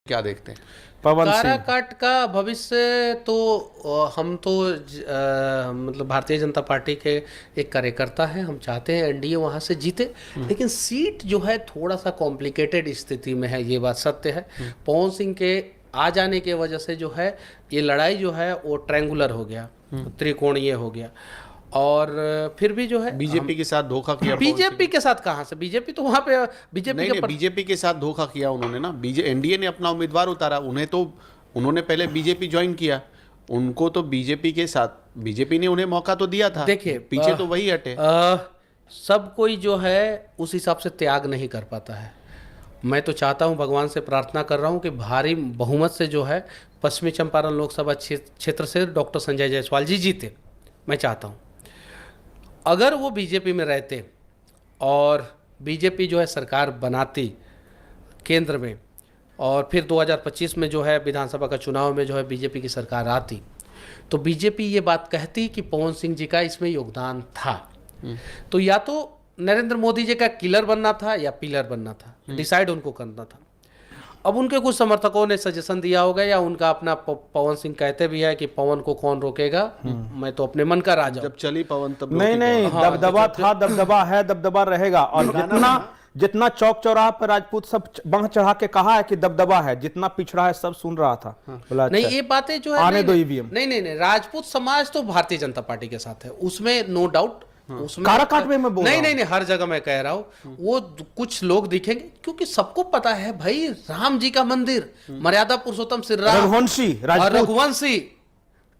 क्या देखते हैं? पवन सिंह। काराकाट का भविष्य तो हम तो मतलब भारतीय जनता पार्टी के एक कार्यकर्ता हैं, हम चाहते हैं एनडीए वहाँ से जीते, लेकिन सीट जो है थोड़ा सा कॉम्प्लिकेटेड स्थिति में है, ये बात सत्य है। पवन सिंह के आ जाने के वजह से जो है ये लड़ाई जो है वो ट्रायंगुलर हो गया, त्रिकोणीय हो गया। और फिर भी जो है बीजेपी के साथ धोखा किया। बीजेपी के साथ कहाँ से, बीजेपी तो वहाँ पे बीजेपी नहीं, बीजेपी के साथ धोखा किया उन्होंने ना। एनडीए ने अपना उम्मीदवार उतारा, उन्होंने पहले बीजेपी ज्वाइन किया, उनको तो बीजेपी के साथ बीजेपी ने उन्हें मौका तो दिया था। देखिए पीछे तो वही हटे। सब कोई जो है उस हिसाब से त्याग नहीं कर पाता है। मैं तो चाहता हूं, भगवान से प्रार्थना कर रहा हूं कि भारी बहुमत से जो है पश्चिमी चंपारण लोकसभा क्षेत्र से डॉक्टर संजय जायसवाल जी जीते। मैं चाहता हूं अगर वो बीजेपी में रहते और बीजेपी जो है सरकार बनाती केंद्र में, और फिर 2025 में जो है विधानसभा का चुनाव में जो है बीजेपी की सरकार आती, तो बीजेपी ये बात कहती कि पवन सिंह जी का इसमें योगदान था। तो या तो नरेंद्र मोदी जी का किलर बनना था या पिलर बनना था, डिसाइड उनको करना था। अब उनके कुछ समर्थकों ने सजेशन दिया होगा, या उनका अपना पवन सिंह कहते भी है कि पवन को कौन रोकेगा, मैं तो अपने मन का राजा। जब चली पवन तब नहीं, दबदबा था, दबदबा है, दबदबा रहेगा। और जितना चौक चौराहा पर राजपूत सब बांह चढ़ा के कहा है कि दबदबा है, जितना पिछड़ा है सब सुन रहा था। बोला नहीं, अच्छा, ये बातें जो है आने दो ईवीएम। नहीं, राजपूत समाज तो भारतीय जनता पार्टी के साथ है, उसमें नो डाउट। उसमें काराकाट में मैं बोल रहा हूं। नहीं, हर जगह मैं कह रहा हूं वो कुछ लोग दिखेंगे, क्योंकि सबको पता है भाई राम जी का मंदिर, मर्यादा पुरुषोत्तम श्री राम, रघुवंशी,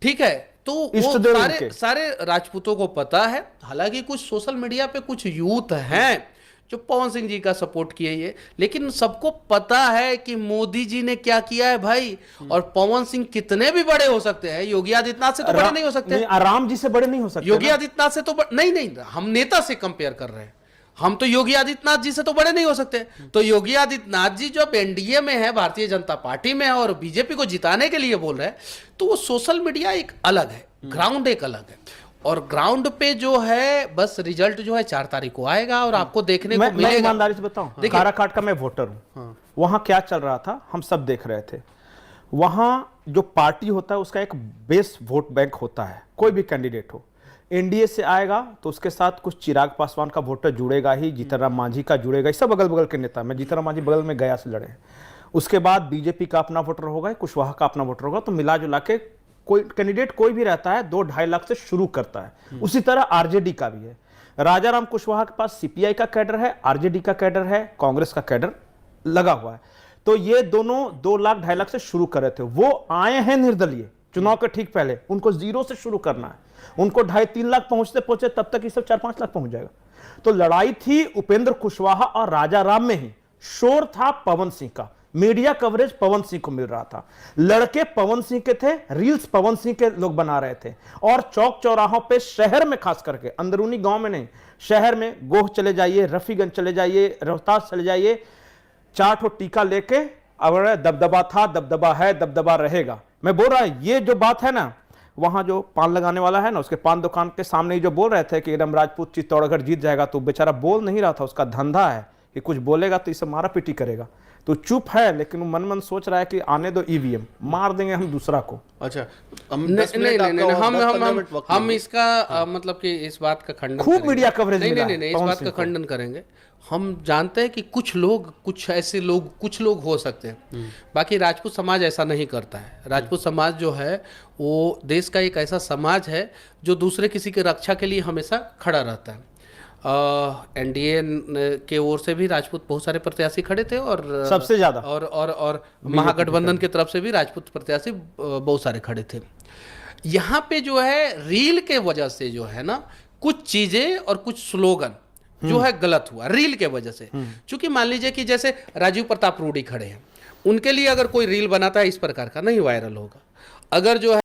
ठीक है। तो वो सारे राजपूतों को पता है। हालांकि कुछ सोशल मीडिया पे कुछ यूथ हैं जो पवन सिंह जी का सपोर्ट किए ये, लेकिन सबको पता है कि मोदी जी ने क्या किया है भाई। और पवन सिंह कितने भी बड़े हो सकते हैं, योगी आदित्यनाथ से तो बड़े नहीं हो सकते, राम जी से बड़े नहीं हो सकते, योगी आदित्यनाथ से तो नहीं, हम नेता से कंपेयर कर रहे हैं, हम तो योगी आदित्यनाथ जी से तो बड़े नहीं हो सकते। तो योगी आदित्यनाथ जी जब एनडीए में है, भारतीय जनता पार्टी में है, और बीजेपी को जिताने के लिए बोल रहे हैं, तो वो सोशल मीडिया एक अलग है, ग्राउंड एक अलग है। और ग्राउंड पे जो है बस रिजल्ट जो है 4 तारीख को आएगा और आपको देखने को मिलेगा। मैं ईमानदारी से बताऊं, काराकाट का मैं वोटर हूं। वहां क्या चल रहा था हम सब देख रहे थे। वहां जो पार्टी होता है उसका एक बेस वोट बैंक होता है। कोई भी कैंडिडेट हो, एनडीए से आएगा तो उसके साथ कुछ चिराग पासवान का वोटर जुड़ेगा ही, जीतन राम मांझी का जुड़ेगा, सब अगल बगल के नेता। मैं जीतन राम मांझी बगल में गया से लड़े। उसके बाद बीजेपी का अपना वोटर होगा, कुशवाहा का अपना वोटर होगा। तो मिला जुला के कोई कैंडिडेट कोई भी रहता है 2-2.5 लाख से शुरू करता है। उसी तरह आरजेडी का भी है। राजा राम कुशवाहा के पास सीपीआई का कैडर है, आरजेडी का कैडर है, कांग्रेस का कैडर लगा हुआ है। तो ये दोनों 2 लाख 2.5 लाख से शुरू कर रहे थे। वो आए हैं निर्दलीय चुनाव के ठीक पहले, उनको 0 से शुरू करना है। उनको 2.5-3 लाख पहुंचते तब तक ये सब 4-5 लाख पहुंच जाएगा। तो लड़ाई थी उपेंद्र कुशवाहा और राजा राम में ही। शोर था पवन सिंह का, मीडिया कवरेज पवन सिंह को मिल रहा था, लड़के पवन सिंह के थे, रील्स पवन सिंह के लोग बना रहे थे। और चौक चौराहों पे शहर में, खास करके अंदरूनी गांव में नहीं, शहर में गोह चले जाइए, रफीगंज चले जाइए, रोहतास चले जाइए, 4 ठो टीका लेके अब दबदबा था, दबदबा है, दबदबा रहेगा। मैं बोल रहा हूं ये जो बात है ना, वहां जो पान लगाने वाला है ना, उसके पान दुकान के सामने ही जो बोल रहे थे कि एकदम राजपूत चित्तौड़गढ़ जीत जाएगा, तो बेचारा बोल नहीं रहा था। उसका धंधा है कि कुछ बोलेगा तो इसे मारा पीटी करेगा। तो चुप है, लेकिन वो मन सोच रहा है कि आने दो ईवीएम, मार देंगे हम दूसरा को। अच्छा, हम इसका मतलब कि इस बात का खंडन खूब मीडिया कवरेज नहीं, इस बात का खंडन करेंगे। हम जानते हैं कि कुछ लोग, कुछ ऐसे लोग, कुछ लोग हो सकते हैं, बाकी राजपूत समाज ऐसा नहीं करता है। राजपूत समाज जो है वो देश का एक ऐसा समाज है जो दूसरे किसी की रक्षा के लिए हमेशा खड़ा रहता है। एनडीए के ओर से भी राजपूत बहुत सारे प्रत्याशी खड़े थे, और सबसे ज्यादा और महागठबंधन की तरफ से भी राजपूत प्रत्याशी बहुत सारे खड़े थे। यहाँ पे जो है रील के वजह से जो है ना, कुछ चीजें और कुछ स्लोगन जो है गलत हुआ रील के वजह से। क्योंकि मान लीजिए कि जैसे राजीव प्रताप रूडी खड़े हैं, उनके लिए अगर कोई रील बनाता है इस प्रकार का, नहीं वायरल होगा। अगर जो है